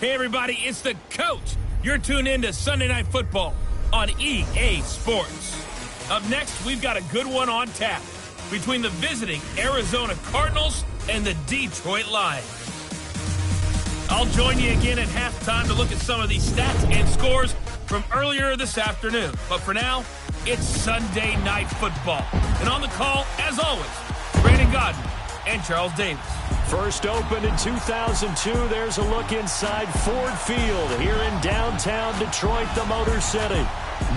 Hey, everybody, it's the coach. You're tuned in to Sunday Night Football on EA Sports. Up next, we've got a good one on tap between the visiting Arizona Cardinals and the Detroit Lions. I'll join you again at halftime to look at some of these stats and scores from earlier this afternoon. But for now, it's Sunday Night Football. And on the call, as always, Brandon Godden and Charles Davis. First opened in 2002, there's a look inside Ford Field here in downtown Detroit, the Motor City.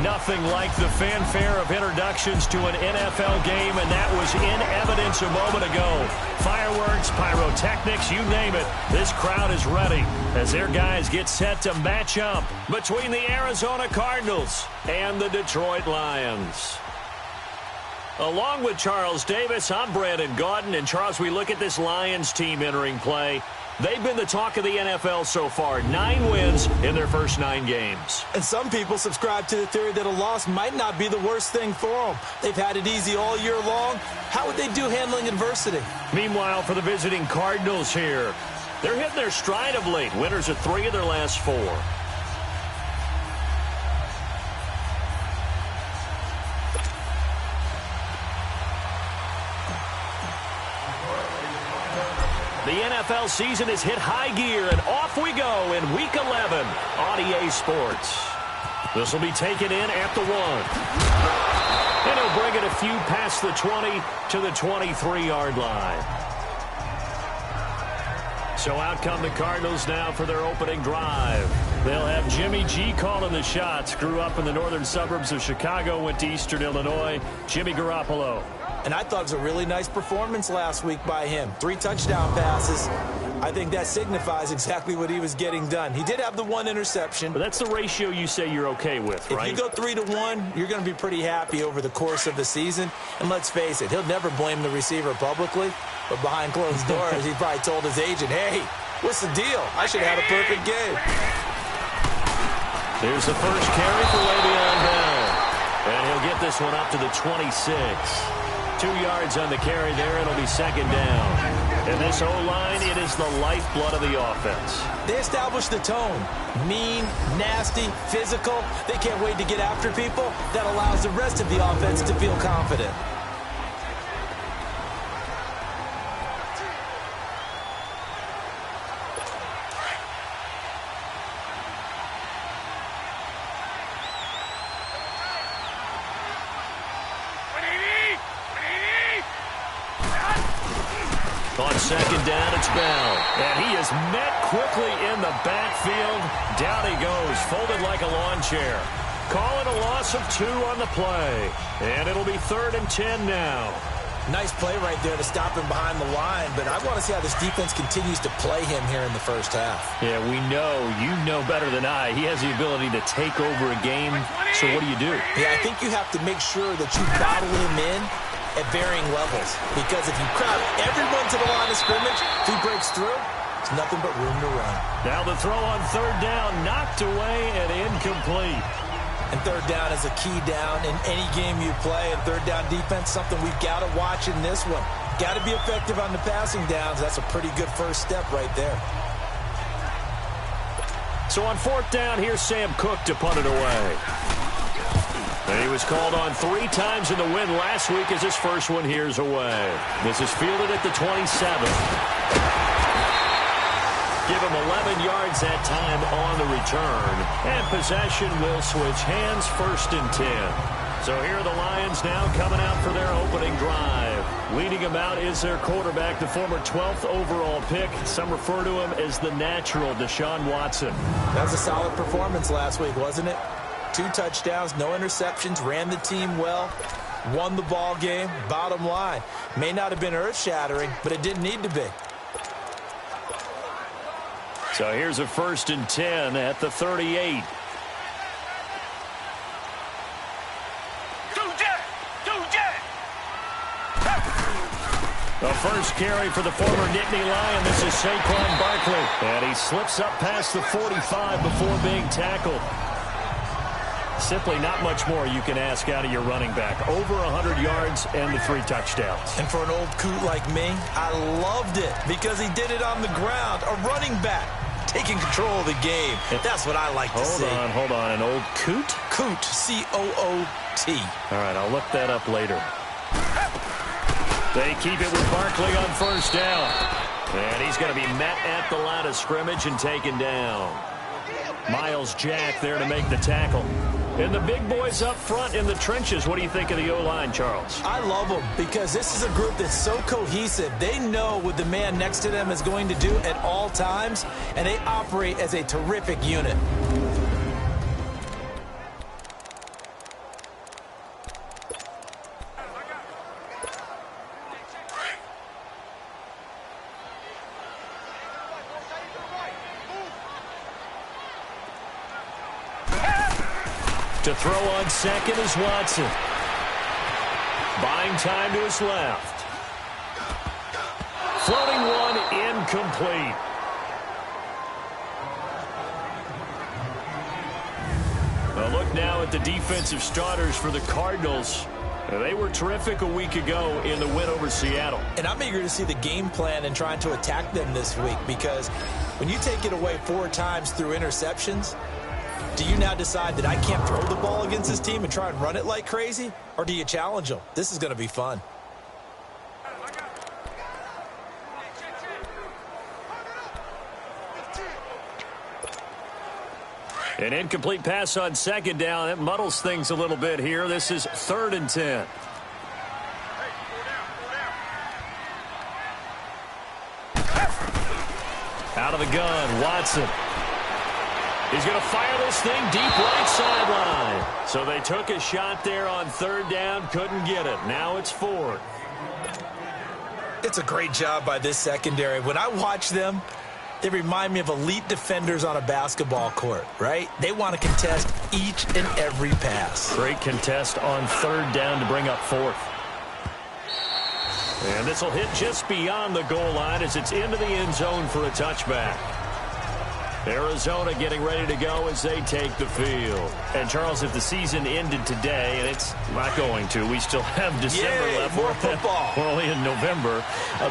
Nothing like the fanfare of introductions to an NFL game, and that was in evidence a moment ago. Fireworks, pyrotechnics, you name it. This crowd is ready as their guys get set to match up between the Arizona Cardinals and the Detroit Lions. Along with Charles Davis, I'm Brandon Godden. And Charles, we look at this Lions team entering play. They've been the talk of the NFL so far. 9 wins in their first 9 games. And some people subscribe to the theory that a loss might not be the worst thing for them. They've had it easy all year long. How would they do handling adversity? Meanwhile, for the visiting Cardinals here, they're hitting their stride of late. Winners of 3 of their last 4. The NFL season has hit high gear, and off we go in Week 11 on EA Sports. This will be taken in at the 1. And he'll bring it a few past the 20 to the 23-yard line. So out come the Cardinals now for their opening drive. They'll have Jimmy G calling the shots. Grew up in the northern suburbs of Chicago, went to Eastern Illinois. Jimmy Garoppolo. And I thought it was a really nice performance last week by him. 3 touchdown passes. I think that signifies exactly what he was getting done. He did have the 1 interception. But that's the ratio you say you're okay with, right? If you go 3-1, you're going to be pretty happy over the course of the season. And let's face it, he'll never blame the receiver publicly. But behind closed doors, he probably told his agent, hey, what's the deal? I should have had a perfect game. Here's the first carry for Le'Veon Bell. And he'll get this one up to the 26. 2 yards on the carry there. It'll be second down. And this O-line, it is the lifeblood of the offense. They established the tone. Mean, nasty, physical. They can't wait to get after people. That allows the rest of the offense to feel confident. On second down, it's Bell. And he is met quickly in the backfield. Down he goes, folded like a lawn chair. Call it a loss of 2 on the play. And it'll be 3rd and 10 now. Nice play right there to stop him behind the line, but I want to see how this defense continues to play him here in the first half. Yeah, we know. You know better than I. He has the ability to take over a game. So what do? Yeah, I think you have to make sure that you bottle him in at varying levels, because if you crowd everyone to the line of scrimmage, if he breaks through, it's nothing but room to run. Now the throw on 3rd down, knocked away and incomplete. And 3rd down is a key down in any game you play, and 3rd down defense, something we've got to watch in this one. Got to be effective on the passing downs. That's a pretty good first step right there. So on 4th down, here's Sam Cook to punt it away. And he was called on 3 times in the win last week as his first one here's away. This is fielded at the 27. Give him 11 yards that time on the return. And possession will switch hands, 1st and 10. So here are the Lions now coming out for their opening drive. Leading them out is their quarterback, the former 12th overall pick. Some refer to him as the natural, Deshaun Watson. That was a solid performance last week, wasn't it? 2 touchdowns, no interceptions, ran the team well, won the ball game. Bottom line, may not have been earth-shattering, but it didn't need to be. So here's a 1st and 10 at the 38. The first carry for the former Nittany Lion. This is Saquon Barkley. And he slips up past the 45 before being tackled. Simply not much more you can ask out of your running back. Over 100 yards and the 3 touchdowns. And for an old coot like me, I loved it because he did it on the ground. A running back taking control of the game. That's what I like to see. Hold on. An old coot? Coot, C-O-O-T. All right, I'll look that up later. They keep it with Barkley on first down. And he's going to be met at the line of scrimmage and taken down. Miles Jack there to make the tackle. And the big boys up front in the trenches. What do you think of the O-line, Charles? I love them because this is a group that's so cohesive. They know what the man next to them is going to do at all times, and they operate as a terrific unit. To throw on second is Watson. Buying time to his left. Floating one, incomplete. A look now at the defensive starters for the Cardinals. They were terrific a week ago in the win over Seattle. And I'm eager to see the game plan and trying to attack them this week, because when you take it away 4 times through interceptions, do you now decide that I can't throw the ball against this team and try and run it like crazy? Or do you challenge them? This is going to be fun. An incomplete pass on second down. That muddles things a little bit here. This is 3rd and 10. Out of the gun, Watson. He's going to fire this thing deep right sideline. So they took a shot there on 3rd down, couldn't get it. Now it's 4th. It's a great job by this secondary. When I watch them, they remind me of elite defenders on a basketball court, right? They want to contest each and every pass. Great contest on 3rd down to bring up 4th. And this will hit just beyond the goal line as it's into the end zone for a touchback. Arizona getting ready to go as they take the field. And, Charles, if the season ended today, and it's not going to, we still have December left. More football. We're only in November.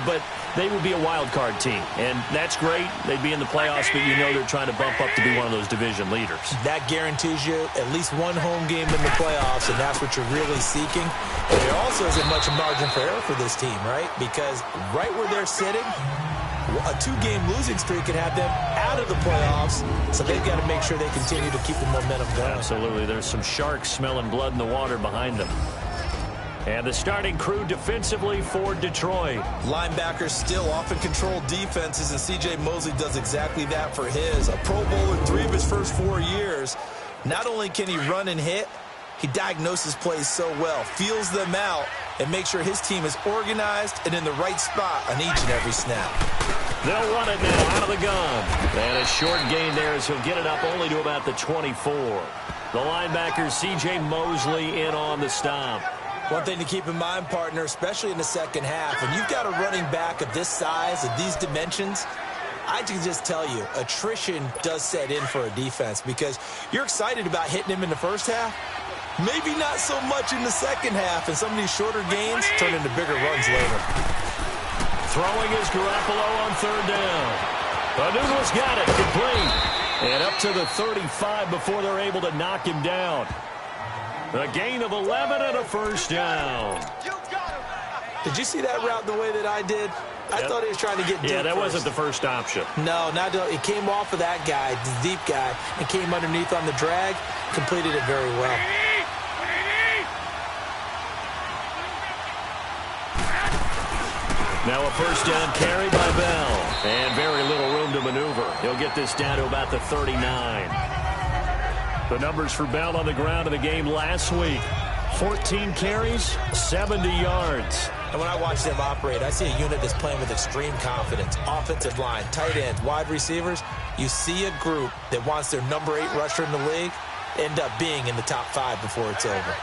But they would be a wild card team. And that's great. They'd be in the playoffs, but you know they're trying to bump up to be one of those division leaders. That guarantees you at least one home game in the playoffs, and that's what you're really seeking. And there also isn't much margin for error for this team, right? Because right where they're sitting, a 2-game losing streak could have them out of the playoffs, so they've got to make sure they continue to keep the momentum going. Absolutely. There's some sharks smelling blood in the water behind them. And the starting crew defensively for Detroit. Linebackers still often control defenses, and C.J. Mosley does exactly that for his. A Pro Bowler 3 of his first 4 years. Not only can he run and hit, he diagnoses plays so well, feels them out, and makes sure his team is organized and in the right spot on each and every snap. They'll run it now out of the gun. And a short gain there as he'll get it up only to about the 24. The linebacker, C.J. Mosley, in on the stop. One thing to keep in mind, partner, especially in the second half, when you've got a running back of this size, of these dimensions, I can just tell you, attrition does set in for a defense, because you're excited about hitting him in the first half. Maybe not so much in the second half, and some of these shorter gains turn into bigger runs later. Throwing is Garoppolo on 3rd down. Anuno's got it, complete. And up to the 35 before they're able to knock him down. A gain of 11 and a first down. Did you see that route the way that I did? I thought he was trying to get deep. Yeah, that first. wasn't the first option. No, it came off of that guy, the deep guy, and came underneath on the drag, completed it very well. Now a first down carry by Bell. And very little room to maneuver. He'll get this down to about the 39. The numbers for Bell on the ground in the game last week. 14 carries, 70 yards. And when I watch them operate, I see a unit that's playing with extreme confidence. Offensive line, tight ends, wide receivers. You see a group that wants their number 8 rusher in the league end up being in the top 5 before it's over.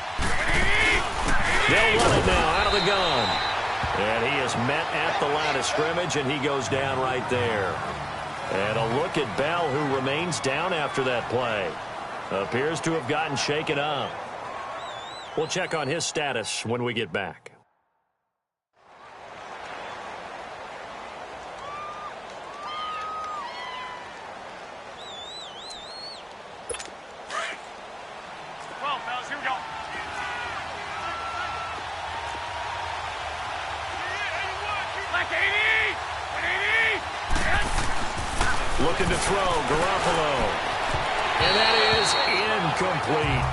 They'll run it now out of the gun. And he is met at the line of scrimmage, and he goes down right there. And a look at Bell, who remains down after that play. Appears to have gotten shaken up. We'll check on his status when we get back. Looking to throw, Garoppolo. And that is incomplete.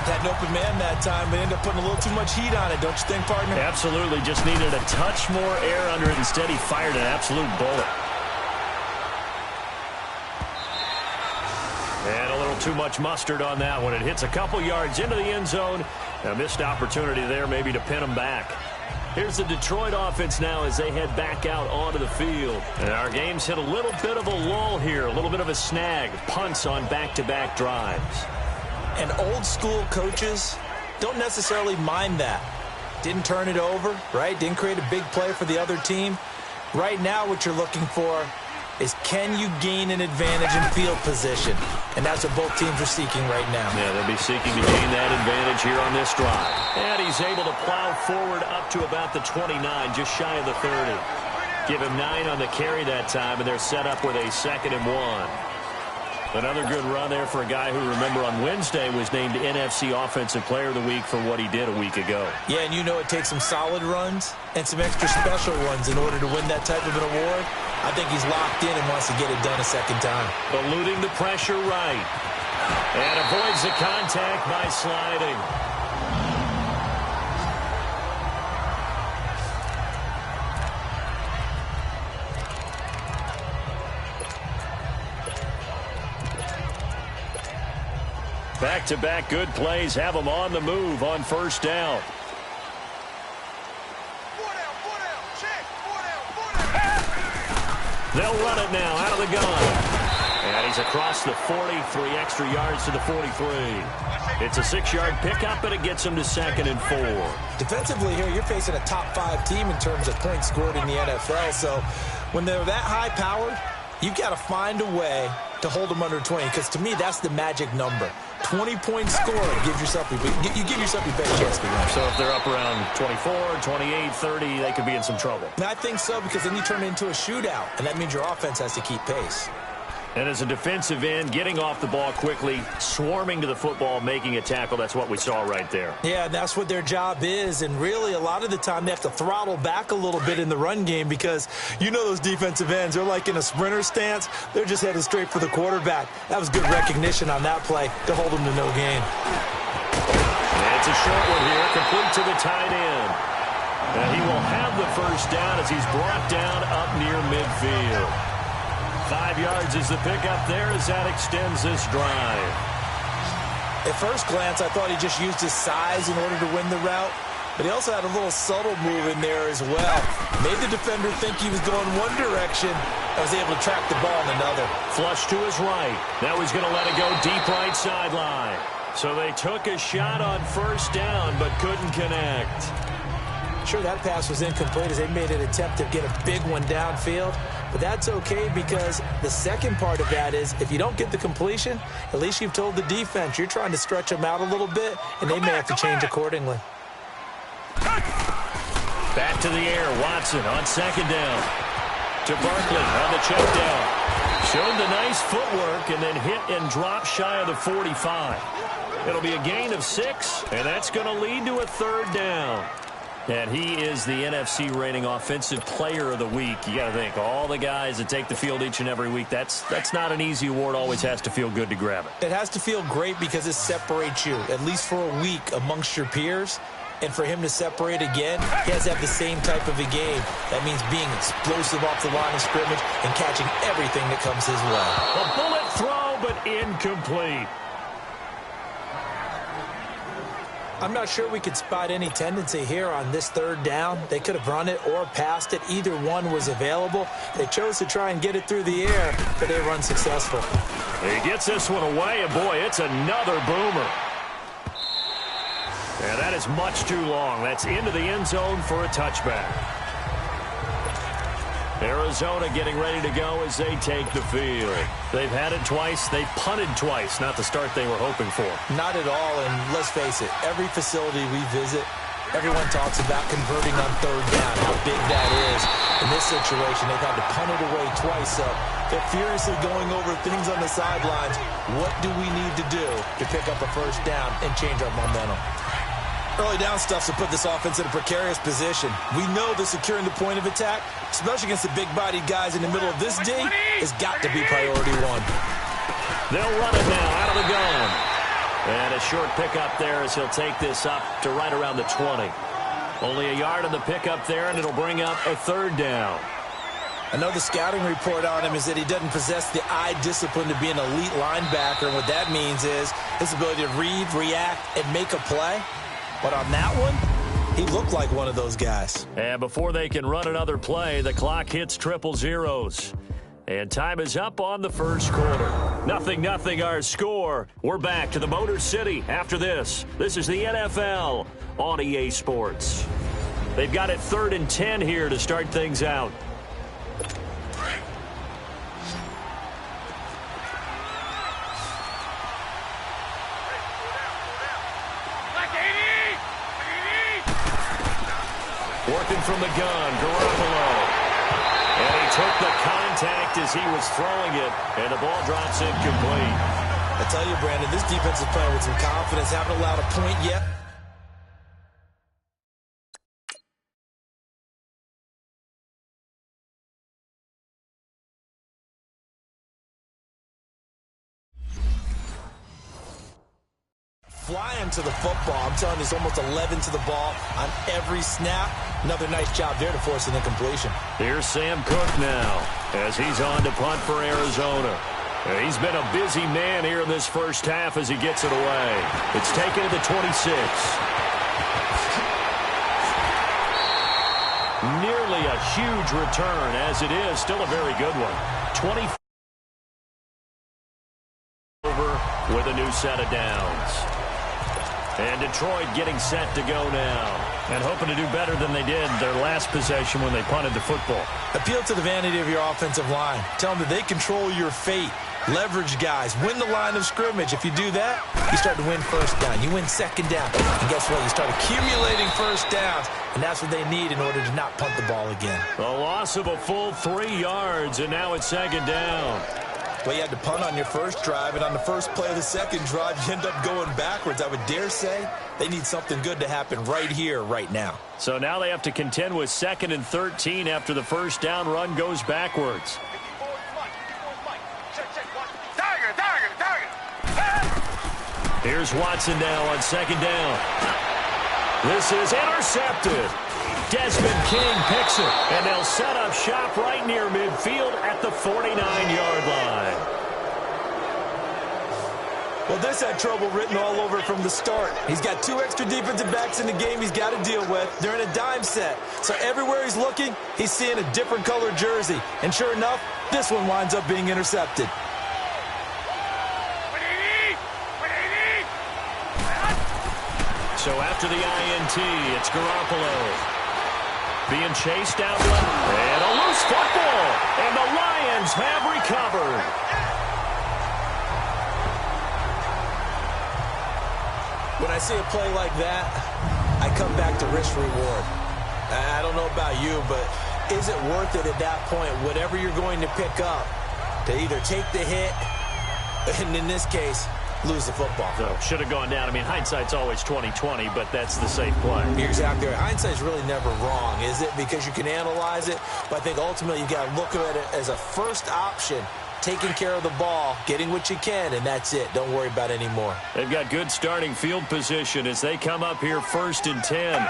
Had an open man that time, but ended up putting a little too much heat on it, don't you think, partner? Absolutely. Just needed a touch more air under it. Instead, he fired an absolute bullet. And a little too much mustard on that one. It hits a couple yards into the end zone. A missed opportunity there maybe to pin him back. Here's the Detroit offense now as they head back out onto the field. And our game's hit a little bit of a lull here, a little bit of a snag. Punts on back-to-back drives. And old-school coaches don't necessarily mind that. Didn't turn it over, right? Didn't create a big play for the other team. Right now what you're looking for is can you gain an advantage in field position? And that's what both teams are seeking right now. Yeah, they'll be seeking to gain that advantage here on this drive. And he's able to plow forward up to about the 29, just shy of the 30. Give him 9 on the carry that time, and they're set up with a 2nd and 1. Another good run there for a guy who, remember, on Wednesday was named NFC Offensive Player of the Week for what he did a week ago. Yeah, and you know it takes some solid runs and some extra special ones in order to win that type of an award. I think he's locked in and wants to get it done a second time. Eluding the pressure right. And avoids the contact by sliding. Back-to-back good plays have them on the move on first down. They'll run it now out of the gun. And he's across the 40, 3 extra yards to the 43. It's a 6-yard pickup, and it gets him to 2nd and 4. Defensively here, you're facing a top 5 team in terms of points scored in the NFL. So when they're that high-powered, you've got to find a way to hold them under 20, because to me, that's the magic number. 20 points scored gives yourself you give yourself your best chance to win. So if they're up around 24, 28, 30, they could be in some trouble. And I think so, because then you turn it into a shootout, and that means your offense has to keep pace. And as a defensive end, getting off the ball quickly, swarming to the football, making a tackle, that's what we saw right there. Yeah, and that's what their job is. And really, a lot of the time, they have to throttle back a little bit in the run game, because you know those defensive ends, they're like in a sprinter stance. They're just headed straight for the quarterback. That was good recognition on that play to hold them to no gain. And it's a short one here, complete to the tight end. And he will have the first down as he's brought down up near midfield. 5 yards is the pickup there as that extends this drive. At first glance, I thought he just used his size in order to win the route, but he also had a little subtle move in there as well. Made the defender think he was going one direction and was able to track the ball in another. Flush to his right. Now he's going to let it go deep right sideline. So they took a shot on first down but couldn't connect. Sure, that pass was incomplete as they made an attempt to get a big one downfield. But that's okay, because the second part of that is if you don't get the completion, at least you've told the defense you're trying to stretch them out a little bit, and they may have to change accordingly. Back to the air. Watson on 2nd down. To Barkley on the check down. Showed the nice footwork and then hit and drop shy of the 45. It'll be a gain of 6, and that's going to lead to a 3rd down. And he is the NFC reigning offensive player of the week. You got to think, all the guys that take the field each and every week, that's not an easy award. Always has to feel good to grab it. It has to feel great because it separates you, at least for a week, amongst your peers. And for him to separate again, he has to have the same type of a game. That means being explosive off the line of scrimmage and catching everything that comes his way. A bullet throw, but incomplete. I'm not sure we could spot any tendency here on this 3rd down. They could have run it or passed it. Either one was available. They chose to try and get it through the air, but they were unsuccessful. He gets this one away, and boy, it's another boomer. And that is much too long. That's into the end zone for a touchback. Arizona getting ready to go as they take the field. They've had it twice. They've punted twice. Not the start they were hoping for. Not at all, and let's face it, every facility we visit, everyone talks about converting on 3rd down, how big that is. In this situation, they've had to punt it away twice, so they're furiously going over things on the sidelines. What do we need to do to pick up a first down and change our momentum? Early down stuff to put this offense in a precarious position. We know that securing the point of attack, especially against the big-bodied guys in the middle of this D, has got to be priority one. They'll run it now out of the gun. And a short pickup there as he'll take this up to right around the 20. Only a yard on the pickup there, and it'll bring up a third down. I know the scouting report on him is that he doesn't possess the eye discipline to be an elite linebacker. And what that means is his ability to read, react, and make a play. But on that one, he looked like one of those guys. And before they can run another play, the clock hits 0-0. And time is up on the first quarter. 0-0 our score. We're back to the Motor City after this. This is the NFL on EA Sports. They've got it 3rd and 10 here to start things out. Working from the gun, Garoppolo. And he took the contact as he was throwing it, and the ball drops incomplete. I tell you, Brandon, this defense is playing with some confidence. Haven't allowed a point yet. Flying to the football. I'm telling you, it's almost 11 to the ball on every snap. Another nice job there to force an incompletion. Here's Sam Cook now as he's on to punt for Arizona. He's been a busy man here in this first half as he gets it away. It's taken to the 26. Nearly a huge return as it is. Still a very good one. 20 over with a new set of downs. And Detroit getting set to go now. And hoping to do better than they did their last possession when they punted the football. Appeal to the vanity of your offensive line. Tell them that they control your fate. Leverage guys. Win the line of scrimmage. If you do that, you start to win first down. You win second down. And guess what? You start accumulating first downs. And that's what they need in order to not punt the ball again. A loss of a full 3 yards, and now it's second down. Well, you had to punt on your first drive, and on the first play of the second drive, you end up going backwards. I would dare say they need something good to happen right here, right now. So now they have to contend with 2nd and 13 after the first down run goes backwards. Here's Watson now on second down. This is intercepted. Desmond King picks it, and they'll set up shop right near midfield at the 49-yard line. Well, this had trouble written all over from the start. He's got 2 extra defensive backs in the game he's got to deal with. They're in a dime set. So everywhere he's looking, he's seeing a different colored jersey. And sure enough, this one winds up being intercepted. So after the INT, it's Garoppolo. Being chased out left. And a loose football. And the Lions have recovered. When I see a play like that, I come back to risk reward. I don't know about you, but is it worth it at that point, whatever you're going to pick up, to either take the hit, and in this case, lose the football? So should have gone down. I mean, hindsight's always 20/20, but that's the safe play. You're exactly right. Hindsight's really never wrong, is it? Because you can analyze it, but I think ultimately you got to look at it as a first option, taking care of the ball, getting what you can, and that's it. Don't worry about it anymore. They've got good starting field position as they come up here 1st and 10.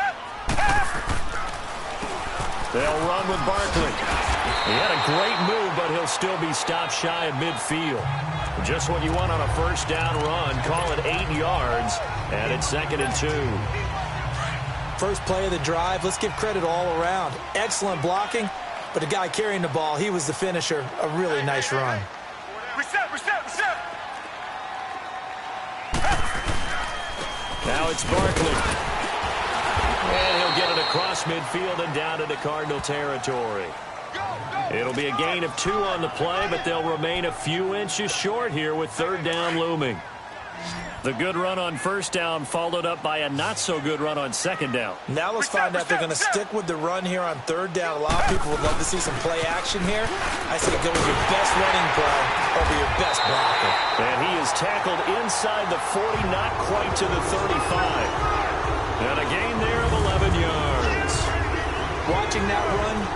They'll run with Barkley. He had a great move, but he'll still be stopped shy of midfield. Just what you want on a first down run. Call it 8 yards, and it's 2nd and 2. First play of the drive. Let's give credit all around. Excellent blocking, but the guy carrying the ball, he was the finisher. A really nice run. Reset. Now it's Barkley. And he'll get it across midfield and down into Cardinal territory. It'll be a gain of 2 on the play, but they'll remain a few inches short here with 3rd down looming. The good run on first down followed up by a not-so-good run on second down. Now let's find out if they're going to stick with the run here on 3rd down. A lot of people would love to see some play action here. I say go with your best running play over your best blocker. And he is tackled inside the 40, not quite to the 35. And a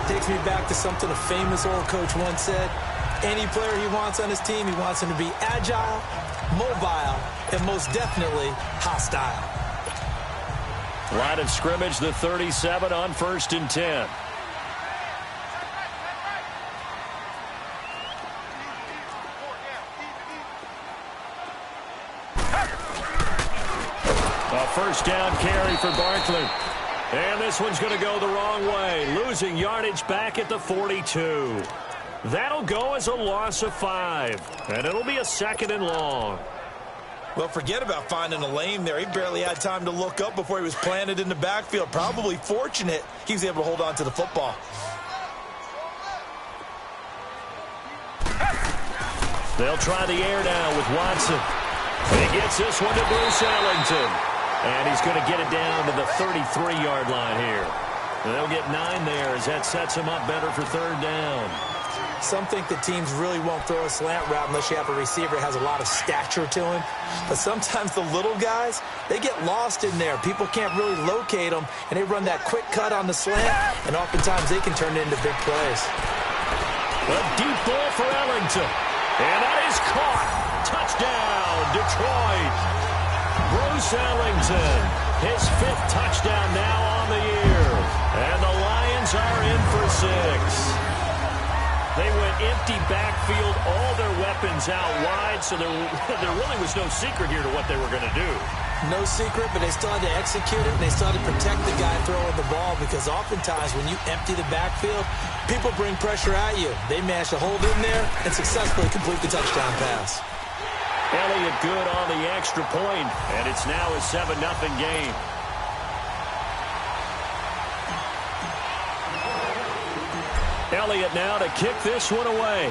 Takes me back to something a famous old coach once said. Any player he wants on his team, he wants him to be agile, mobile, and most definitely hostile. Line of scrimmage, the 37 on 1st and 10. A first down carry for Barkley. And this one's going to go the wrong way, losing yardage back at the 42. That'll go as a loss of 5, and it'll be a 2nd and long. Well, forget about finding a lane there. He barely had time to look up before he was planted in the backfield. Probably fortunate he was able to hold on to the football. They'll try the air now with Watson. And he gets this one to Bruce Ellington. And he's going to get it down to the 33-yard line here. And they'll get 9 there as that sets him up better for 3rd down. Some think the teams really won't throw a slant route unless you have a receiver that has a lot of stature to him. But sometimes the little guys, they get lost in there. People can't really locate them, and they run that quick cut on the slant, and oftentimes they can turn it into big plays. A deep ball for Ellington. And that is caught. Touchdown, Detroit. Bruce Ellington, his 5th touchdown now on the year. And the Lions are in for 6. They went empty backfield, all their weapons out wide, so there really was no secret here to what they were going to do. No secret, but they still had to execute it, and they still had to protect the guy throwing the ball, because oftentimes when you empty the backfield, people bring pressure at you. They managed to hold in there and successfully complete the touchdown pass. Elliott good on the extra point, and it's now a 7-0 game. Elliott now to kick this one away.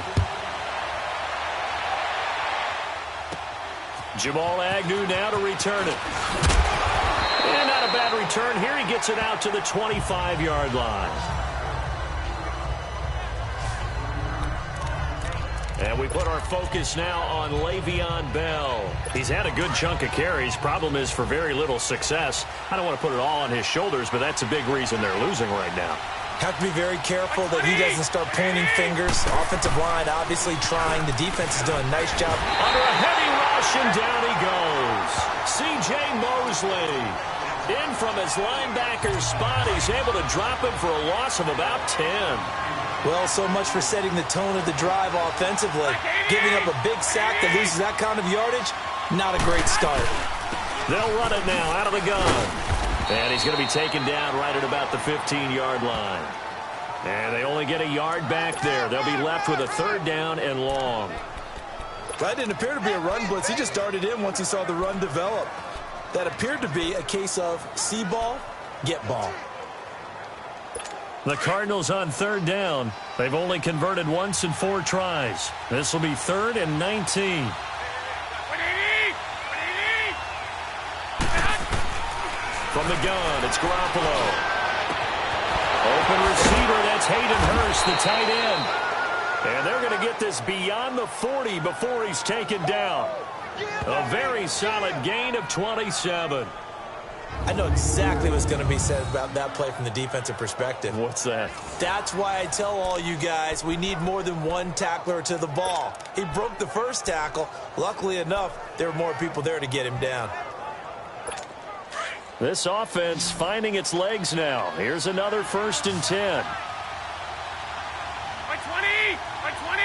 Jamal Agnew now to return it. And not a bad return here. He gets it out to the 25-yard line. And we put our focus now on Le'Veon Bell. He's had a good chunk of carries. Problem is for very little success. I don't want to put it all on his shoulders, but that's a big reason they're losing right now. Have to be very careful that he doesn't start pointing fingers. Offensive line obviously trying. The defense is doing a nice job. Under a heavy rush, and down he goes. C.J. Mosley in from his linebacker spot. He's able to drop him for a loss of about 10. Well, so much for setting the tone of the drive offensively. Giving up a big sack that loses that kind of yardage, not a great start. They'll run it now out of the gun. And he's going to be taken down right at about the 15-yard line. And they only get a yard back there. They'll be left with a 3rd down and long. That didn't appear to be a run blitz. He just darted in once he saw the run develop. That appeared to be a case of see ball, get ball. The Cardinals on 3rd down. They've only converted once in 4 tries. This will be 3rd and 19. From the gun, it's Garoppolo. Open receiver, that's Hayden Hurst, the tight end. And they're going to get this beyond the 40 before he's taken down. A very solid gain of 27. I know exactly what's going to be said about that play from the defensive perspective. What's that? That's why I tell all you guys we need more than one tackler to the ball. He broke the first tackle. Luckily enough, there were more people there to get him down. This offense finding its legs now. Here's another 1st and 10. By 20! By 20!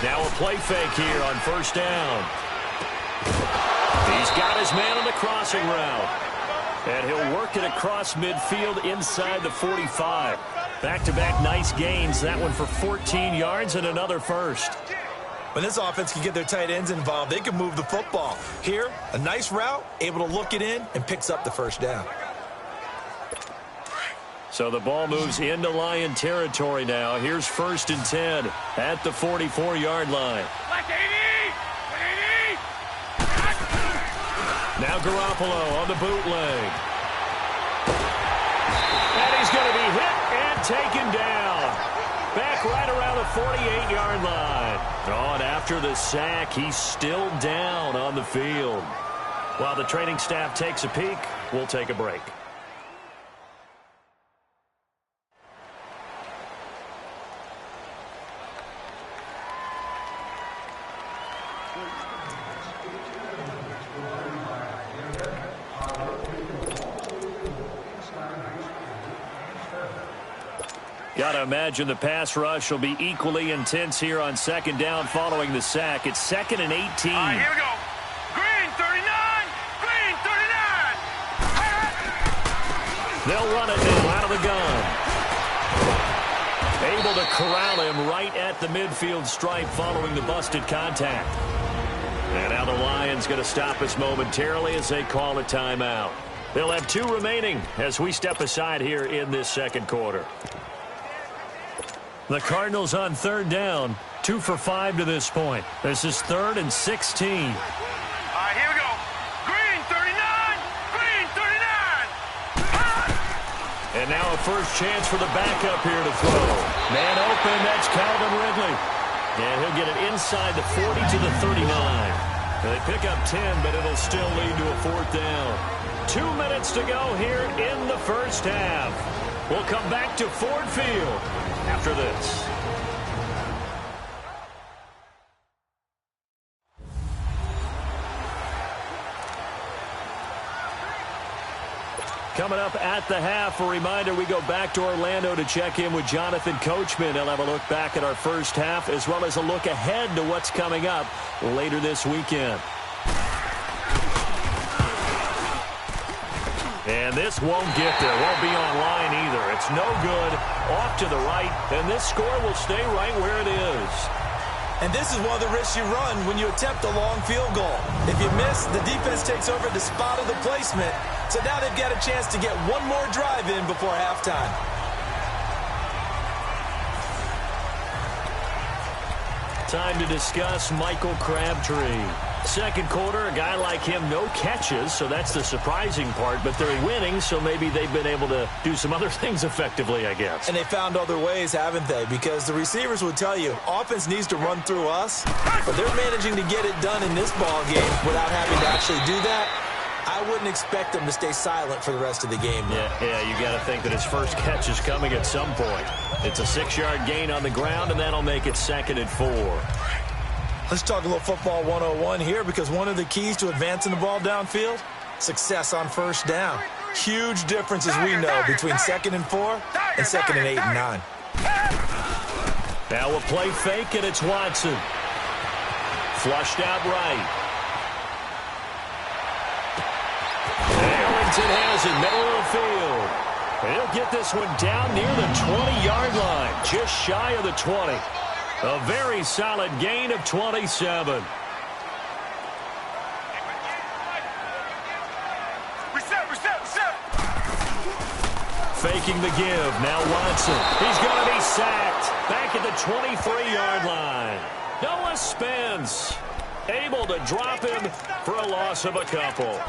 Now a play fake here on 1st down. He's got his man on the crossing route. And he'll work it across midfield inside the 45. Back-to-back nice gains. That one for 14 yards and another 1st. When this offense can get their tight ends involved, they can move the football. Here, a nice route, able to look it in, and picks up the 1st down. So the ball moves into Lion territory now. Here's 1st and 10 at the 44-yard line. Now Garoppolo on the bootleg. And he's going to be hit and taken down. Back right around the 48-yard line. Oh, and after the sack, he's still down on the field. While the training staff takes a peek, we'll take a break. Got to imagine the pass rush will be equally intense here on second down following the sack. It's 2nd and 18. All right, here we go. Green 39. Green 39. They'll run it now out of the gun. Able to corral him right at the midfield stripe following the busted contact. And now the Lions going to stop us momentarily as they call a timeout. They'll have 2 remaining as we step aside here in this second quarter. The Cardinals on 3rd down, 2 for 5 to this point. This is 3rd and 16. All right, here we go. Green 39. Green 39. And now a first chance for the backup here to throw. Man open, that's Calvin Ridley. And he'll get it inside the 40 to the 39. They pick up 10, but it'll still lead to a 4th down. 2 minutes to go here in the first half. We'll come back to Ford Field after this. Coming up at the half, a reminder, we go back to Orlando to check in with Jonathan Coachman. He'll have a look back at our first half as well as a look ahead to what's coming up later this weekend. And this won't get there. Won't be online either. It's no good. Off to the right. And this score will stay right where it is. And this is one of the risks you run when you attempt a long field goal. If you miss, the defense takes over the spot of the placement. So now they've got a chance to get one more drive in before halftime. Time to discuss Michael Crabtree. Second quarter, a guy like him, no catches, so that's the surprising part. But they're winning, so maybe they've been able to do some other things effectively, I guess. And they found other ways, haven't they? Because the receivers would tell you, offense needs to run through us, but they're managing to get it done in this ball game without having to actually do that. I wouldn't expect them to stay silent for the rest of the game. Yeah, you got to think that his first catch is coming at some point. It's a 6-yard gain on the ground, and that'll make it 2nd and 4. Let's talk a little football 101 here, because one of the keys to advancing the ball downfield, success on first down. Huge difference, as we know, between 2nd and 4 and 2nd and 8 and 9. Now a play fake, and it's Watson. Flushed out right. Ellington has it, middle of the field. He'll get this one down near the 20-yard line, just shy of the 20. A very solid gain of 27. Reset. Faking the give. Now Watson. He's going to be sacked. Back at the 23-yard line. Noah Spence able to drop him for a loss of a couple.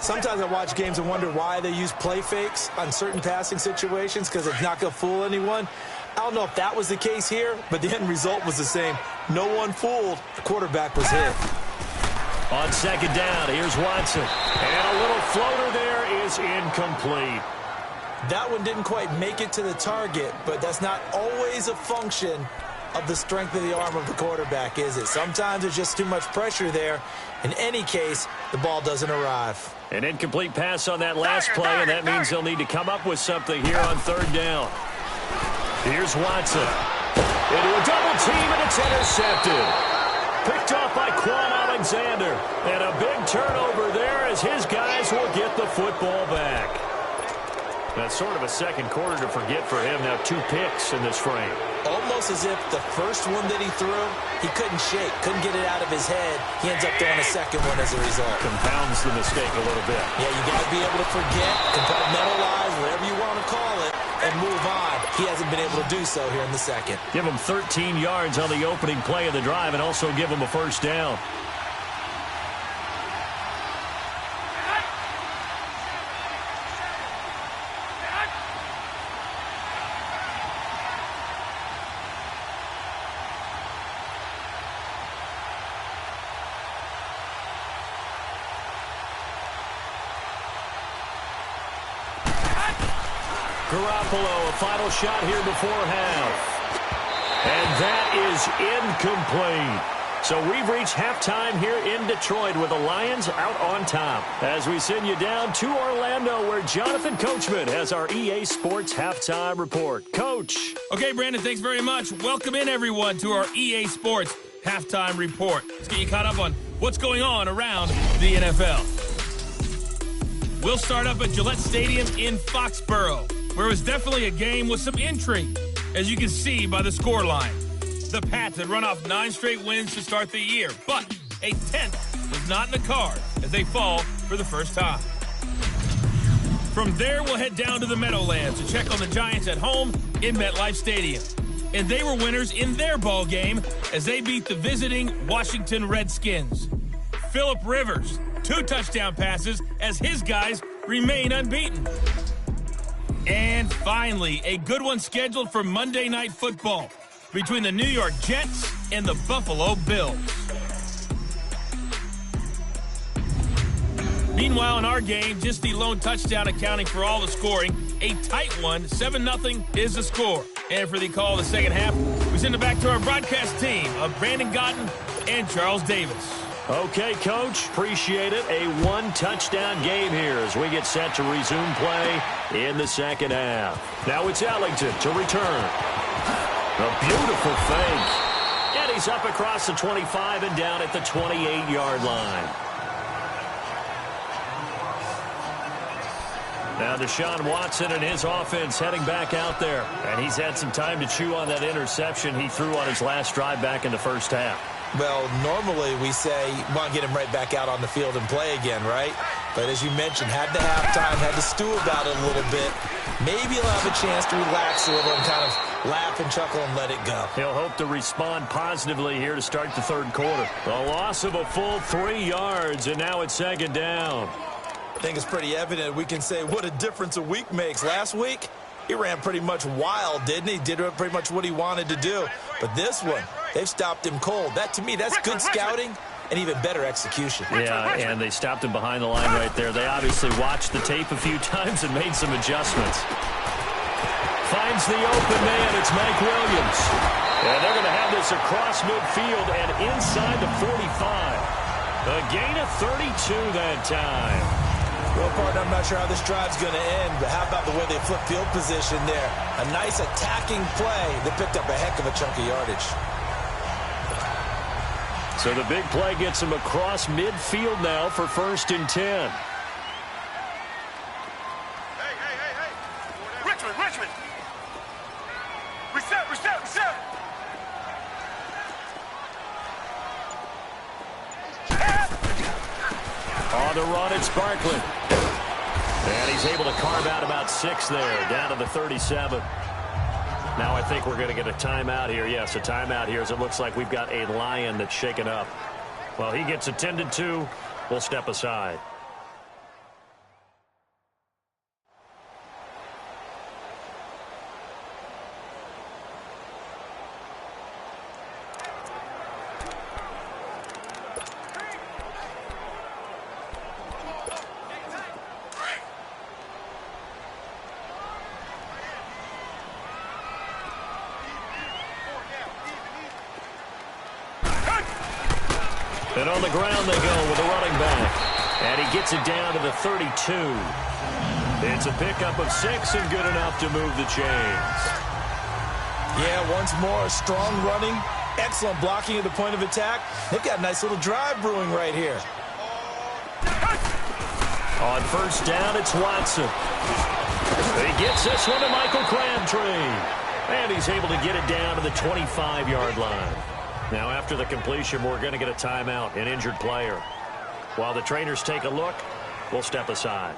Sometimes I watch games and wonder why they use play fakes on certain passing situations, because it's not going to fool anyone. I don't know if that was the case here, but the end result was the same. No one fooled. The quarterback was hit. On second down, here's Watson. And a little floater there is incomplete. That one didn't quite make it to the target, but that's not always a function of the strength of the arm of the quarterback, is it? Sometimes there's just too much pressure there. In any case, the ball doesn't arrive. An incomplete pass on that last play, and that means they'll need to come up with something here on third down. Here's Watson. Into a double team, and it's intercepted. Picked off by Quan Alexander. And a big turnover there as his guys will get the football back. That's sort of a second quarter to forget for him. Now 2 picks in this frame. Almost as if the first one that he threw, he couldn't shake, couldn't get it out of his head. He ends up throwing a second one as a result. Compounds the mistake a little bit. Yeah, you got to be able to forget, compartmentalize, whatever you want to call it, and move on. He hasn't been able to do so here in the second. Give him 13 yards on the opening play of the drive and also give him a first down. Garoppolo, a final shot here before half. And that is incomplete. So we've reached halftime here in Detroit with the Lions out on top. As we send you down to Orlando, where Jonathan Coachman has our EA Sports Halftime Report. Coach. Okay, Brandon, thanks very much. Welcome in, everyone, to our EA Sports Halftime Report. Let's get you caught up on what's going on around the NFL. We'll start up at Gillette Stadium in Foxborough, where it was definitely a game with some intrigue, as you can see by the scoreline. The Pats had run off 9 straight wins to start the year, but a 10th was not in the card as they fall for the first time. From there, we'll head down to the Meadowlands to check on the Giants at home in MetLife Stadium. And they were winners in their ball game as they beat the visiting Washington Redskins. Phillip Rivers, 2 touchdown passes as his guys remain unbeaten. And finally, a good one scheduled for Monday Night Football between the New York Jets and the Buffalo Bills. Meanwhile, in our game, just the lone touchdown accounting for all the scoring. A tight one, 7-0 is the score. And for the call of the second half, we send it back to our broadcast team of Brandon Gotten and Charles Davis. Okay, Coach, appreciate it. A 1-touchdown game here as we get set to resume play in the second half. Now it's Ellington to return. A beautiful fake. And he's up across the 25 and down at the 28-yard line. Now Deshaun Watson and his offense heading back out there. And he's had some time to chew on that interception he threw on his last drive back in the first half. Well, normally we say, want to get him right back out on the field and play again, right? But as you mentioned, had the halftime, had to stew about it a little bit. Maybe he'll have a chance to relax a little and kind of laugh and chuckle and let it go. He'll hope to respond positively here to start the third quarter. The loss of a full 3 yards, and now it's second down. I think it's pretty evident. We can say what a difference a week makes. Last week, he ran pretty much wild, didn't he? Did pretty much what he wanted to do. But this one, they've stopped him cold. That, to me, that's good scouting and even better execution. Yeah, and they stopped him behind the line right there. They obviously watched the tape a few times and made some adjustments. Finds the open man. It's Mike Williams. And they're going to have this across midfield and inside the 45. A gain of 32 that time. Well, partner, I'm not sure how this drive's going to end, but how about the way they flip field position there? A nice attacking play that picked up a heck of a chunk of yardage. So the big play gets him across midfield now for 1st and 10. Hey. Richmond. Reset. On the run, it's Barkley. And he's able to carve out about 6 there, down to the 37. Now I think we're going to get a timeout here. Yes, a timeout here as it looks like we've got a Lion that's shaken up. Well, he gets attended to. We'll step aside. And on the ground they go with a running back. And he gets it down to the 32. It's a pickup of 6 and good enough to move the chains. Yeah, once more, strong running, excellent blocking at the point of attack. They've got a nice little drive brewing right here. On 1st down, it's Watson. He gets this one to Michael Crabtree. And he's able to get it down to the 25-yard line. Now, after the completion, we're going to get a timeout, an injured player. While the trainers take a look, we'll step aside.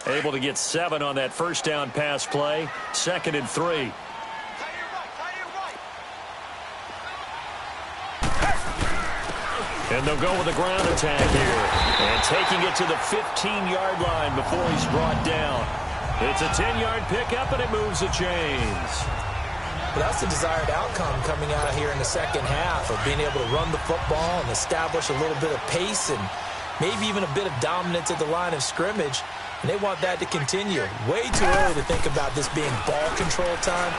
Able to get 7 on that 1st down pass play. 2nd and 3. And they'll go with a ground attack here. And taking it to the 15-yard line before he's brought down. It's a 10-yard pickup, and it moves the chains. But that's the desired outcome coming out here in the second half of being able to run the football and establish a little bit of pace and maybe even a bit of dominance at the line of scrimmage. And they want that to continue. Way too early to think about this being ball control time.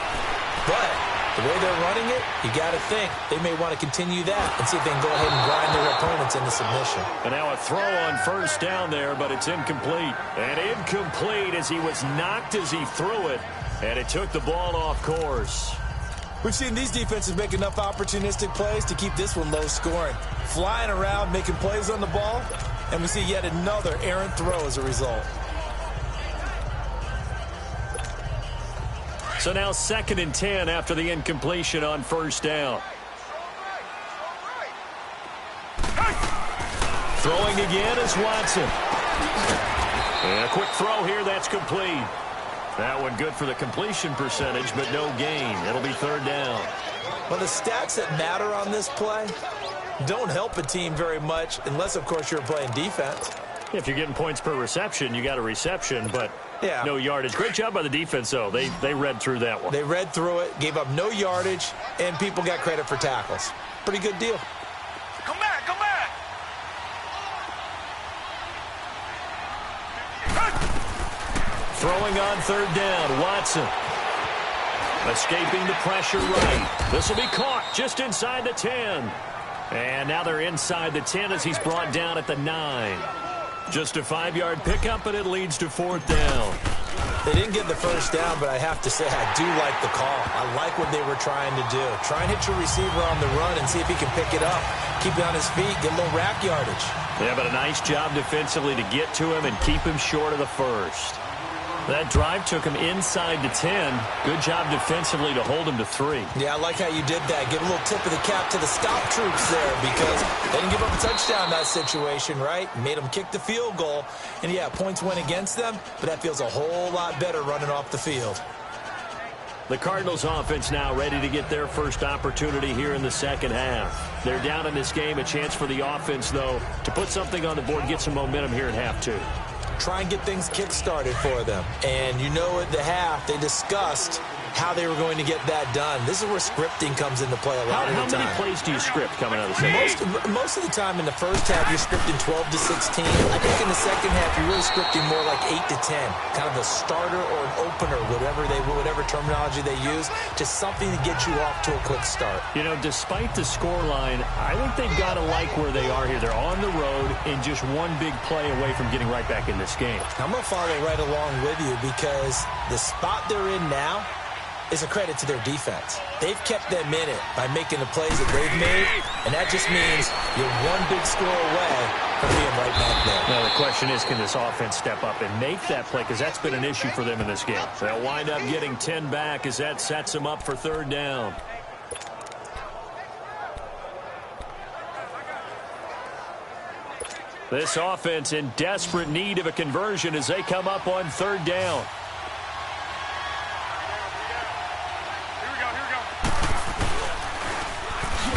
But the way they're running it, you got to think they may want to continue that and see if they can go ahead and grind their opponents into submission. And now a throw on first down there, but it's incomplete. And incomplete as he was knocked as he threw it, and it took the ball off course. We've seen these defenses make enough opportunistic plays to keep this one low scoring. Flying around, making plays on the ball, and we see yet another errant throw as a result. So now 2nd and 10 after the incompletion on first down. Throwing again is Watson. And a quick throw here, that's complete. That one good for the completion percentage, but no gain. It'll be 3rd down. Well, the stats that matter on this play don't help a team very much unless, of course, you're playing defense. If you're getting points per reception, you got a reception, but no yardage. Great job by the defense, though. They read through that one. They read through it, gave up no yardage, and people got credit for tackles. Pretty good deal. Come back, come back. Throwing on 3rd down, Watson. Escaping the pressure right. This will be caught just inside the 10. And now they're inside the 10 as he's brought down at the 9. Just a 5-yard pickup, and it leads to 4th down. They didn't get the first down, but I have to say I do like the call. I like what they were trying to do. Try and hit your receiver on the run and see if he can pick it up. Keep it on his feet, get a little rack yardage. Yeah, but a nice job defensively to get to him and keep him short of the first. That drive took him inside the 10. Good job defensively to hold him to 3. Yeah, I like how you did that. Give a little tip of the cap to the stop troops there because they didn't give up a touchdown in that situation, right? Made them kick the field goal. And, yeah, points went against them, but that feels a whole lot better running off the field. The Cardinals offense now ready to get their first opportunity here in the second half. They're down in this game. A chance for the offense, though, to put something on the board, get some momentum here at half 2. Try and get things kick-started for them. And you know at the half, they discussed how they were going to get that done. This is where scripting comes into play a lot of the time. How many plays do you script coming out of the second half? Most of the time in the first half, you're scripting 12 to 16. I think in the second half, you're really scripting more like 8 to 10. Kind of a starter or an opener, whatever terminology they use. Just something to get you off to a quick start. You know, despite the scoreline, I think they've got to like where they are here. They're on the road and just one big play away from getting right back in this game. I'm going to follow right along with you because the spot they're in now is a credit to their defense. They've kept them in it by making the plays that they've made, and that just means you're one big score away from being right back there. Now the question is, can this offense step up and make that play? Because that's been an issue for them in this game. They'll wind up getting 10 back as that sets them up for 3rd down. This offense in desperate need of a conversion as they come up on 3rd down.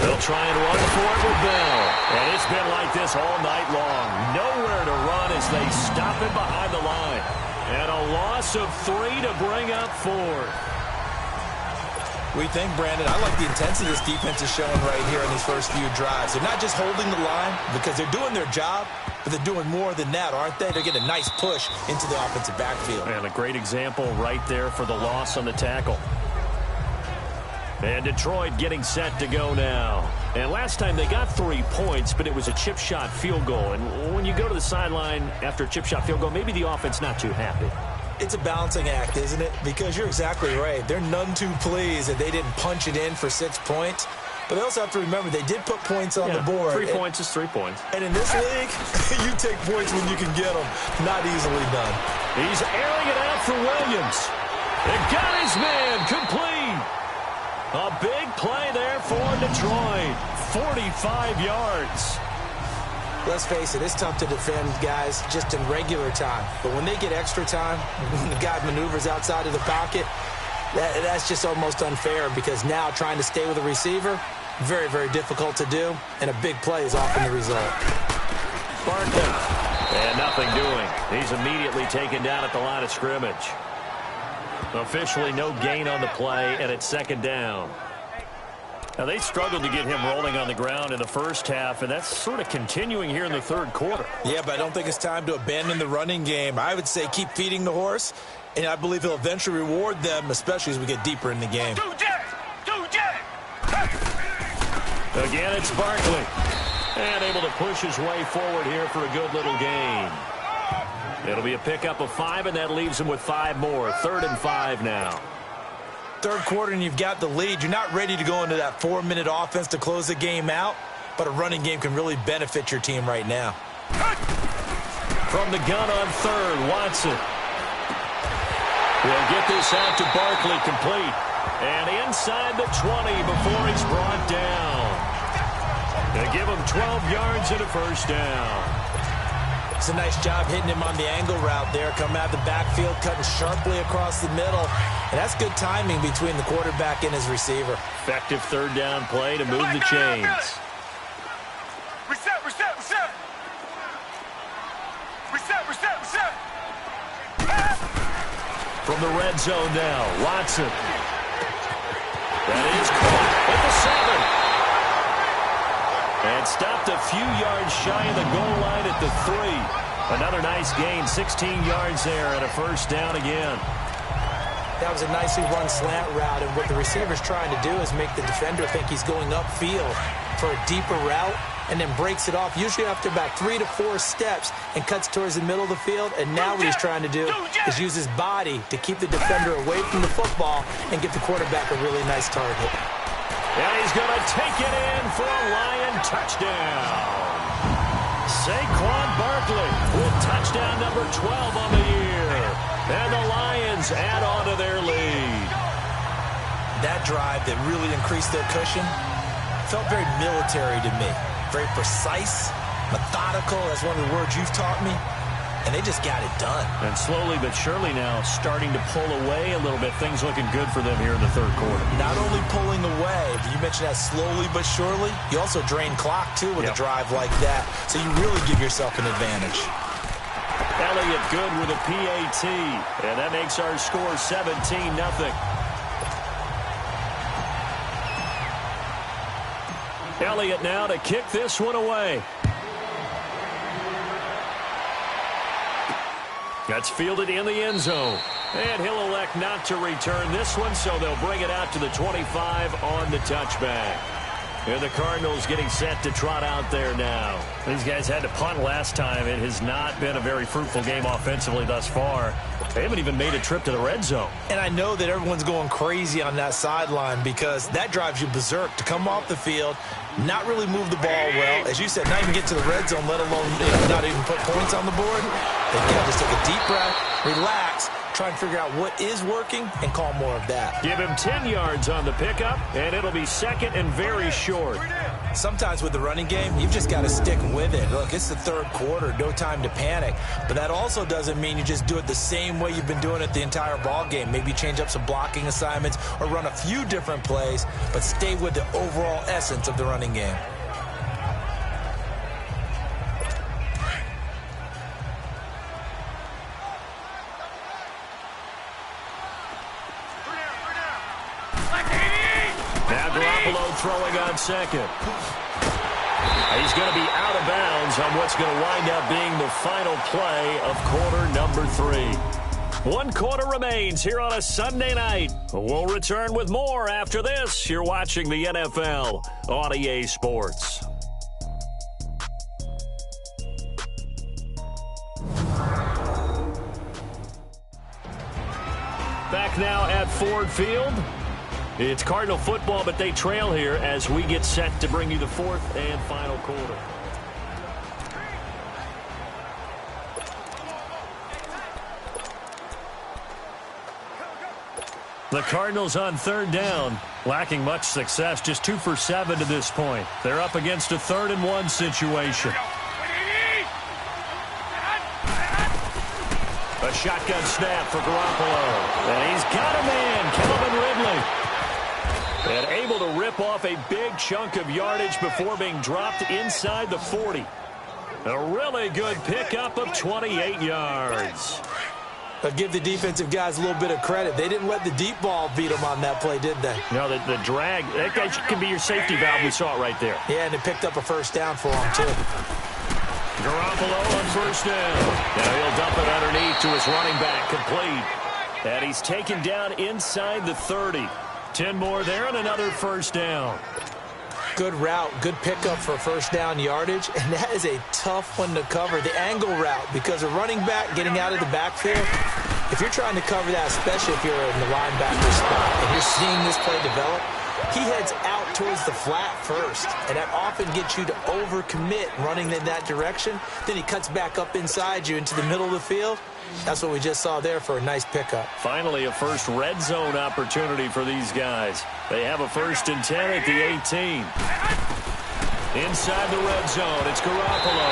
They'll try and run for it with Bell. And it's been like this all night long. Nowhere to run as they stop it behind the line. And a loss of 3 to bring up 4th. We think, Brandon, I like the intensity this defense is showing right here in these first few drives. They're not just holding the line because they're doing their job, but they're doing more than that, aren't they? They're getting a nice push into the offensive backfield. And a great example right there for the loss on the tackle. And Detroit getting set to go now. And last time they got 3 points, but it was a chip shot field goal. And when you go to the sideline after a chip shot field goal, maybe the offense not too happy. It's a balancing act, isn't it? Because you're exactly right. They're none too pleased that they didn't punch it in for 6 points. But they also have to remember they did put points on the board. 3 points is 3 points. And in this league, you take points when you can get them. Not easily done. He's airing it out for Williams. And got his man complete. A big play there for Detroit. 45 yards. Let's face it, it's tough to defend guys just in regular time. But when they get extra time, when the guy maneuvers outside of the pocket, that's just almost unfair because now trying to stay with the receiver, Very, very difficult to do, and a big play is often the result. Barkley. And nothing doing. He's immediately taken down at the line of scrimmage. Officially no gain on the play, and it's second down. Now, they struggled to get him rolling on the ground in the first half, and that's sort of continuing here in the third quarter. Yeah, but I don't think it's time to abandon the running game. I would say keep feeding the horse, and I believe he'll eventually reward them, especially as we get deeper in the game. Again, it's Barkley. And able to push his way forward here for a good little gain. It'll be a pickup of 5, and that leaves him with 5 more. 3rd and 5 now. Third quarter, and you've got the lead. You're not ready to go into that 4-minute offense to close the game out, but a running game can really benefit your team right now. From the gun on 3rd, Watson. We'll get this out to Barkley complete. And inside the 20 before he's brought down. They give him 12 yards and a first down. It's a nice job hitting him on the angle route there. Coming out of the backfield, cutting sharply across the middle. And that's good timing between the quarterback and his receiver. Effective 3rd down play to move the chains. Reset. From the red zone now, Watson. That is caught at the 7. And stopped a few yards shy of the goal line at the 3. Another nice gain, 16 yards there, and a first down again. That was a nicely run slant route, and what the receiver's trying to do is make the defender think he's going upfield for a deeper route, and then breaks it off, usually after about 3 to 4 steps, and cuts towards the middle of the field. And now what he's trying to do is use his body to keep the defender away from the football and give the quarterback a really nice target. And he's going to take it in for a Lion touchdown. Saquon Barkley with touchdown number 12 on the year. And the Lions add on to their lead. That drive that really increased their cushion felt very military to me. Very precise, methodical. That's one of the words you've taught me. And they just got it done. And slowly but surely now starting to pull away a little bit. Things looking good for them here in the third quarter. Not only pulling away, but you mentioned that slowly but surely. You also drain clock, too, with a drive like that. So you really give yourself an advantage. Elliott good with a PAT. And that makes our score 17-0. Elliott now to kick this one away. That's fielded in the end zone. And he'll elect not to return this one, so they'll bring it out to the 25 on the touchback. And the Cardinals getting set to trot out there now. These guys had to punt last time. It has not been a very fruitful game offensively thus far. They haven't even made a trip to the red zone. And I know that everyone's going crazy on that sideline because that drives you berserk to come off the field, not really move the ball well. As you said, not even get to the red zone, let alone not even put points on the board. They've got to just take a deep breath, relax, try and figure out what is working, and call more of that. Give him 10 yards on the pickup, and it'll be second and very short. Sometimes with the running game, you've just got to stick with it. Look, it's the third quarter, no time to panic. But that also doesn't mean you just do it the same way you've been doing it the entire ball game. Maybe change up some blocking assignments or run a few different plays, but stay with the overall essence of the running game. Throwing on second. He's going to be out of bounds on what's going to wind up being the final play of quarter number 3. 1 quarter remains here on a Sunday night. We'll return with more after this. You're watching the NFL on EA Sports. Back now at Ford Field. It's Cardinal football, but they trail here as we get set to bring you the 4th and final quarter. The Cardinals on 3rd down, lacking much success, just 2 for 7 to this point. They're up against a 3rd and 1 situation. A shotgun snap for Garoppolo. And he's got a man, Calvin Ridley. And able to rip off a big chunk of yardage before being dropped inside the 40. A really good pickup of 28 yards. But give the defensive guys a little bit of credit. They didn't let the deep ball beat them on that play, did they? No, the drag, that guy can be your safety valve. We saw it right there. Yeah, and it picked up a first down for them, too. Garoppolo on first down. Now he'll dump it underneath to his running back, complete. And he's taken down inside the 30. 10 more there and another first down. Good route, good pickup for first down yardage, and that is a tough one to cover, the angle route, because a running back getting out of the backfield, if you're trying to cover that, especially if you're in the linebacker spot, and you're seeing this play develop, he heads out towards the flat first, and that often gets you to overcommit running in that direction. Then he cuts back up inside you into the middle of the field. That's what we just saw there for a nice pickup. Finally, a first red zone opportunity for these guys. They have a 1st and 10 at the 18. Inside the red zone, it's Garoppolo.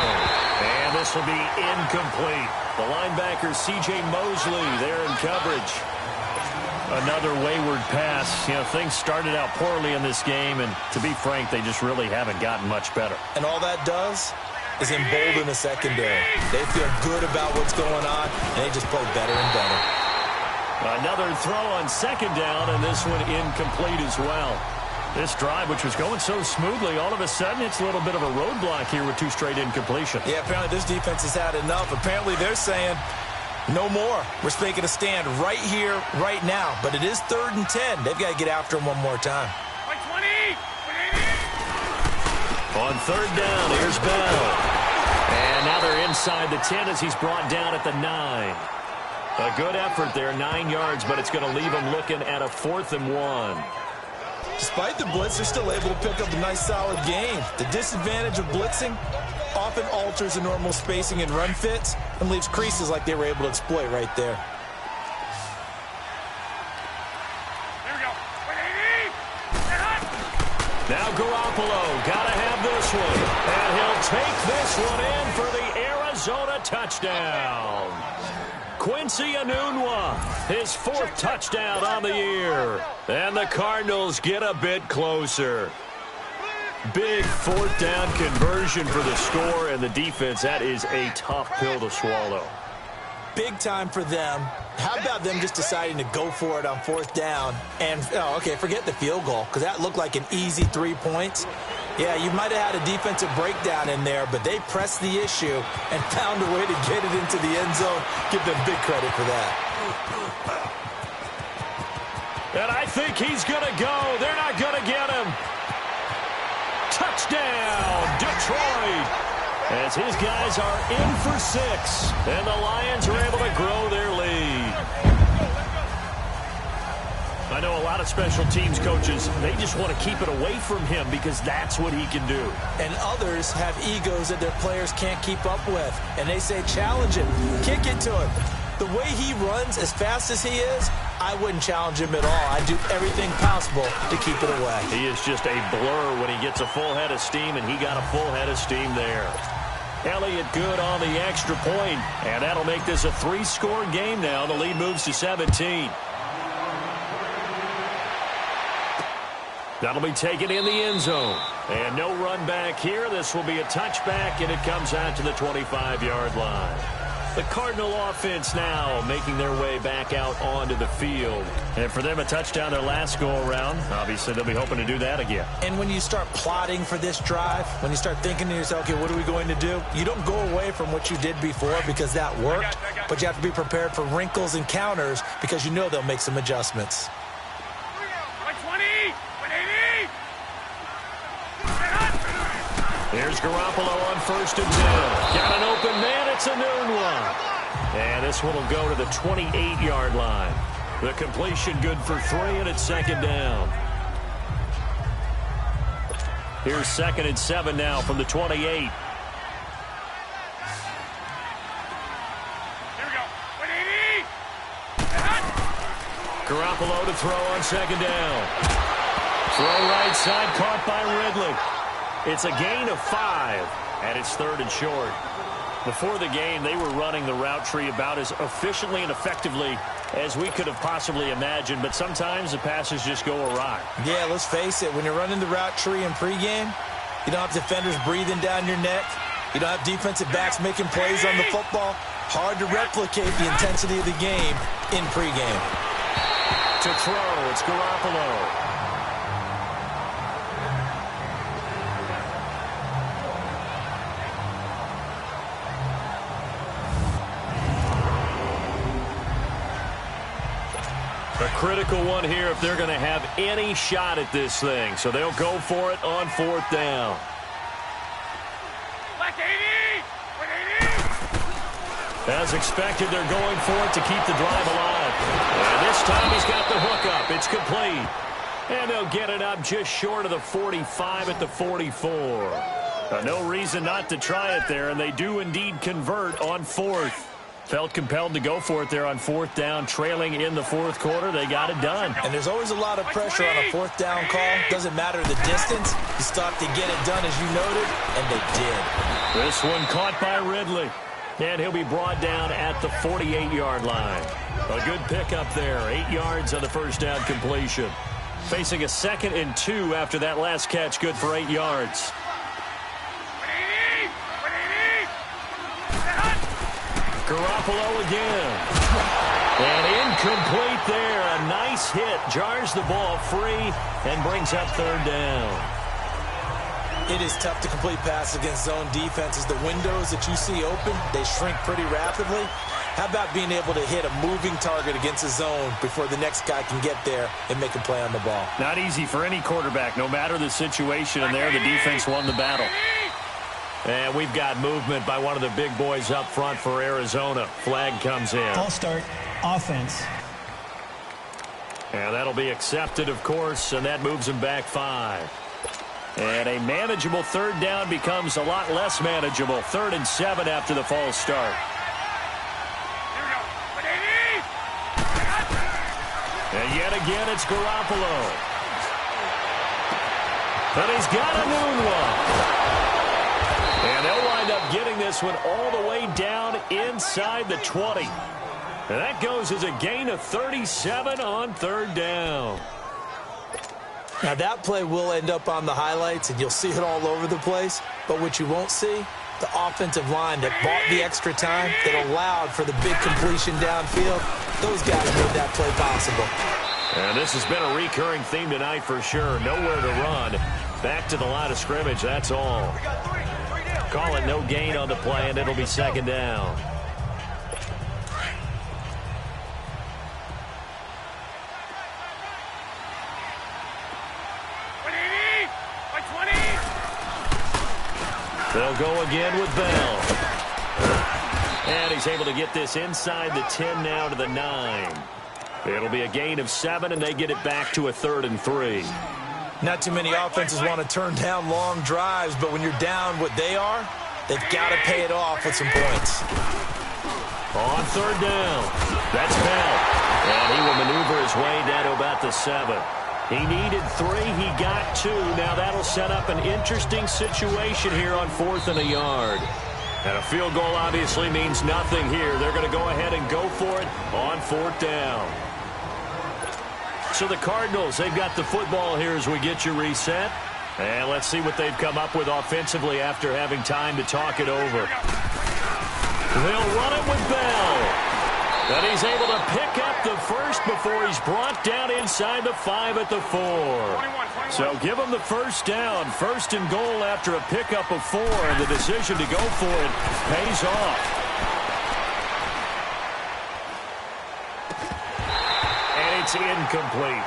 And this will be incomplete. The linebacker, C.J. Mosley, there in coverage. Another wayward pass. You know, things started out poorly in this game, and to be frank, they just really haven't gotten much better. And all that does is embolden the secondary. They feel good about what's going on, and they just play better and better. Another throw on second down, and this one incomplete as well. This drive, which was going so smoothly, all of a sudden it's a little bit of a roadblock here with 2 straight incompletions. Yeah, apparently this defense has had enough. Apparently they're saying, no more. We're making a stand right here, right now. But it is 3rd and 10. They've got to get after him one more time. On 3rd down, here's Bell. And now they're inside the 10 as he's brought down at the 9. A good effort there, 9 yards, but it's going to leave him looking at a 4th and 1. Despite the blitz, they're still able to pick up a nice, solid game. The disadvantage of blitzing often alters the normal spacing and run fits and leaves creases like they were able to exploit right there. Here we go. Now Garoppolo, gotta have this one. And he'll take this one in for the Arizona touchdown. Quincy Enunwa, his 4th touchdown on the year. And the Cardinals get a bit closer. Big 4th down conversion for the score, and the defense, that is a tough pill to swallow. Big time for them. How about them just deciding to go for it on 4th down? And, okay, forget the field goal, because that looked like an easy 3 points. Yeah, you might have had a defensive breakdown in there, but they pressed the issue and found a way to get it into the end zone. Give them big credit for that. And I think he's going to go. They're not going to get him. Touchdown, Detroit. As his guys are in for 6, and the Lions are able to grow their lead. I know a lot of special teams coaches, they just want to keep it away from him because that's what he can do. And others have egos that their players can't keep up with. And they say, challenge him, kick it to him. The way he runs as fast as he is, I wouldn't challenge him at all. I'd do everything possible to keep it away. He is just a blur when he gets a full head of steam, and he got a full head of steam there. Elliott good on the extra point, and that'll make this a 3-score game now. The lead moves to 17. That'll be taken in the end zone. And no run back here. This will be a touchback, and it comes out to the 25-yard line. The Cardinal offense now making their way back out onto the field. And for them, a touchdown their last go-around. Obviously, they'll be hoping to do that again. And when you start plotting for this drive, when you start thinking to yourself, okay, what are we going to do? You don't go away from what you did before because that worked, but you have to be prepared for wrinkles and counters because you know they'll make some adjustments. 120, 180. Here's Garoppolo on 1st and 10. Got an open man. It's a noon one. And this one will go to the 28-yard line. The completion good for 3, and it's 2nd down. Here's 2nd and 7 now from the 28. Here we go. 180. Garoppolo to throw on 2nd down. Throw right side, caught by Ridley. It's a gain of 5, and it's 3rd and short. Before the game, they were running the route tree about as efficiently and effectively as we could have possibly imagined, but sometimes the passes just go awry. Yeah, let's face it. When you're running the route tree in pregame, you don't have defenders breathing down your neck. You don't have defensive backs making plays on the football. Hard to replicate the intensity of the game in pregame. To throw, it's Garoppolo. A critical one here if they're going to have any shot at this thing. So they'll go for it on 4th down. As expected, they're going for it to keep the drive alive. And this time he's got the hook up. It's complete. And they'll get it up just short of the 45 at the 44. No reason not to try it there, and they do indeed convert on 4th. Felt compelled to go for it there on 4th down, trailing in the 4th quarter. They got it done. And there's always a lot of pressure on a 4th down call. Doesn't matter the distance. You stop to get it done, as you noted, and they did. This one caught by Ridley. And he'll be brought down at the 48-yard line. A good pickup there. 8 yards on the first down completion. Facing a 2nd and 2 after that last catch. Good for 8 yards. Garoppolo again. And incomplete there. A nice hit. Jars the ball free and brings up 3rd down. It is tough to complete passes against zone defenses. The windows that you see open, they shrink pretty rapidly. How about being able to hit a moving target against a zone before the next guy can get there and make a play on the ball? Not easy for any quarterback, no matter the situation. And there, the defense won the battle. And we've got movement by one of the big boys up front for Arizona. Flag comes in. I'll start offense. And that'll be accepted, of course, and that moves him back 5. And a manageable 3rd down becomes a lot less manageable. 3rd and 7 after the false start. And yet again, it's Garoppolo. And he's got a noon one. And they'll wind up getting this one all the way down inside the 20. And that goes as a gain of 37 on 3rd down. Now, that play will end up on the highlights, and you'll see it all over the place. But what you won't see, the offensive line that bought the extra time, that allowed for the big completion downfield, those guys made that play possible. And this has been a recurring theme tonight for sure. Nowhere to run. Back to the line of scrimmage, that's all. Call it no gain on the play, and it'll be 2nd down. They'll go again with Bell. And he's able to get this inside the 10 now to the 9. It'll be a gain of 7, and they get it back to a 3rd and 3. Not too many offenses want to turn down long drives, but when you're down what they are, they've got to pay it off with some points. On 3rd down, that's Bell. And he will maneuver his way down to about the 7. He needed 3. He got 2. Now that'll set up an interesting situation here on 4th and a yard. And a field goal obviously means nothing here. They're going to go ahead and go for it on 4th down. So the Cardinals, they've got the football here as we get you reset. And let's see what they've come up with offensively after having time to talk it over. They'll run it with Bell. And he's able to pick up the first before he's brought down inside the 5 at the 4. So give him the first down. 1st and goal after a pickup of 4. And the decision to go for it pays off. And it's incomplete.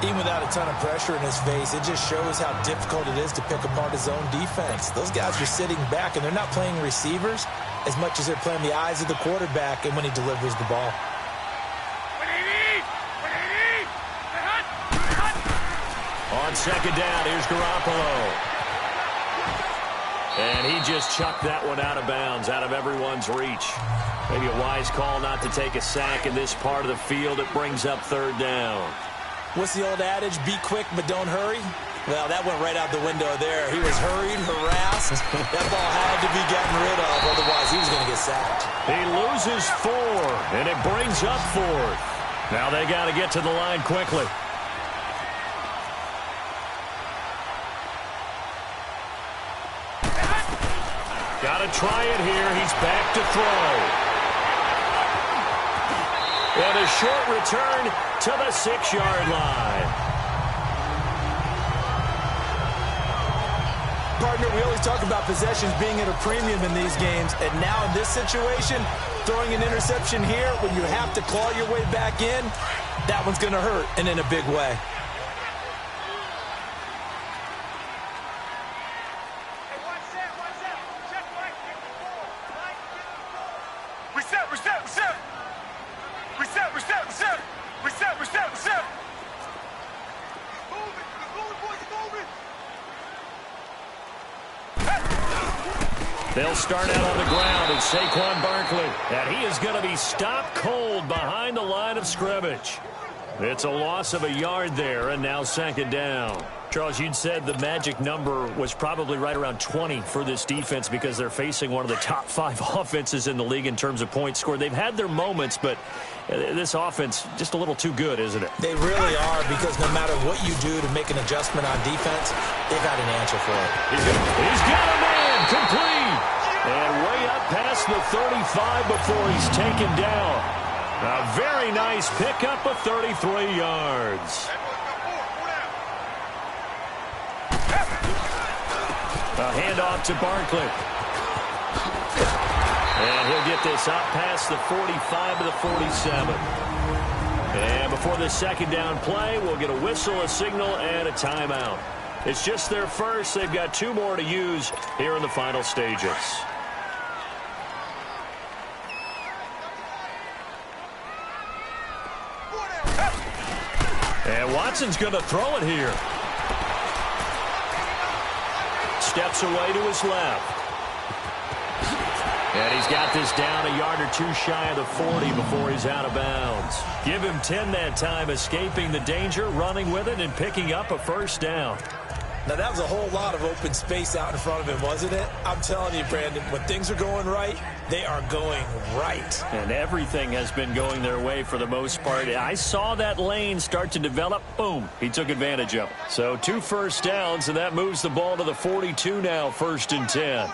Even without a ton of pressure in his face, it just shows how difficult it is to pick apart his own defense. Those guys are sitting back, and they're not playing receivers as much as they're playing the eyes of the quarterback and when he delivers the ball. On 2nd down, here's Garoppolo. And he just chucked that one out of bounds, out of everyone's reach. Maybe a wise call not to take a sack in this part of the field. It brings up 3rd down. What's the old adage? Be quick, but don't hurry. Well, that went right out the window there. He was hurried, harassed. That ball had to be gotten rid of, otherwise he was going to get sacked. He loses 4, and it brings up 4th. Now they got to get to the line quickly. Got to try it here. He's back to throw. And a short return to the 6-yard line. Partner, we always talk about possessions being at a premium in these games, and now in this situation, throwing an interception here when you have to claw your way back in, that one's going to hurt, and in a big way. They'll start out on the ground, and Saquon Barkley. And he is going to be stopped cold behind the line of scrimmage. It's a loss of a yard there, and now 2nd down. Charles, you'd said the magic number was probably right around 20 for this defense because they're facing one of the top 5 offenses in the league in terms of points scored. They've had their moments, but this offense just a little too good, isn't it? They really are, because no matter what you do to make an adjustment on defense, they got an answer for it. He's got a man complete. And way up past the 35 before he's taken down. A very nice pickup of 33 yards. A handoff to Barkley. And he'll get this up past the 45 to the 47. And before the 2nd down play, we'll get a whistle, a signal, and a timeout. It's just their first. They've got 2 more to use here in the final stages. And Watson's going to throw it here. Steps away to his left. And he's got this down a yard or 2 shy of the 40 before he's out of bounds. Give him 10 that time, escaping the danger, running with it, and picking up a 1st down. Now, that was a whole lot of open space out in front of him, wasn't it? I'm telling you, Brandon, when things are going right, they are going right. And everything has been going their way for the most part. I saw that lane start to develop. Boom. He took advantage of it. So 2 first downs, and that moves the ball to the 42 now, 1st and 10.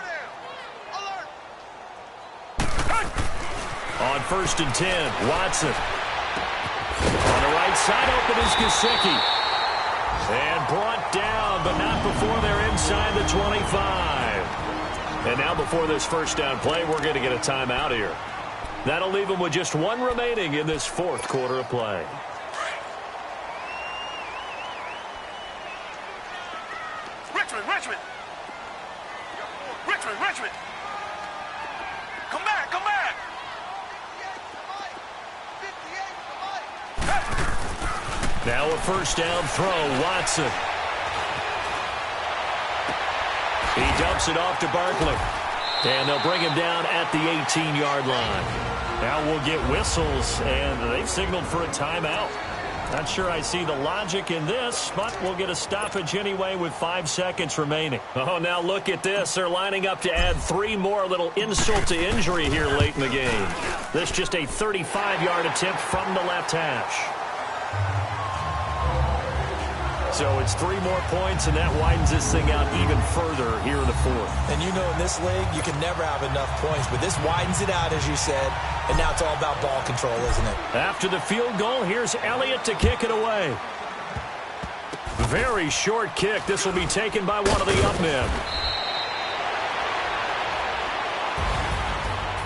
On 1st and 10, Watson. On the right side, open is Gesicki. And brought down, but not before they're inside the 25. And now before this 1st down play, we're going to get a timeout here. That'll leave them with just 1 remaining in this 4th quarter of play. Richmond. Come back. Now a 1st down throw, Watson. He dumps it off to Barkley. And they'll bring him down at the 18-yard line. Now we'll get whistles, and they've signaled for a timeout. Not sure I see the logic in this, but we'll get a stoppage anyway with 5 seconds remaining. Oh, now look at this. They're lining up to add 3 more, a little insult to injury here late in the game. This just a 35-yard attempt from the left hash. So it's 3 more points, and that widens this thing out even further here in the 4th. And you know, in this league, you can never have enough points, but this widens it out, as you said, and now it's all about ball control, isn't it? After the field goal, here's Elliott to kick it away. Very short kick. This will be taken by one of the up men.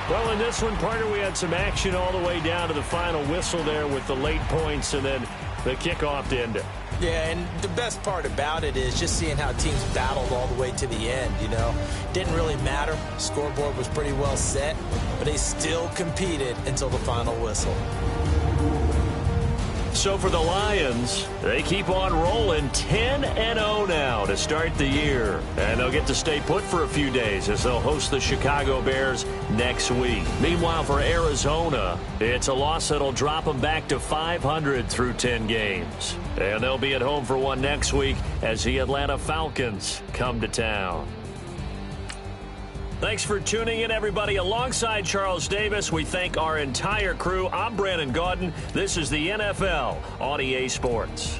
Well, in this one, partner, we had some action all the way down to the final whistle there with the late points and then the kickoff to end it. Yeah, and the best part about it is just seeing how teams battled all the way to the end, you know. Didn't really matter. Scoreboard was pretty well set, but they still competed until the final whistle. So for the Lions, they keep on rolling 10-0 now to start the year. And they'll get to stay put for a few days as they'll host the Chicago Bears next week. Meanwhile, for Arizona, it's a loss that'll drop them back to 500 through 10 games. And they'll be at home for one next week as the Atlanta Falcons come to town. Thanks for tuning in, everybody. Alongside Charles Davis, we thank our entire crew. I'm Brandon Gaudin. This is the NFL on EA Sports.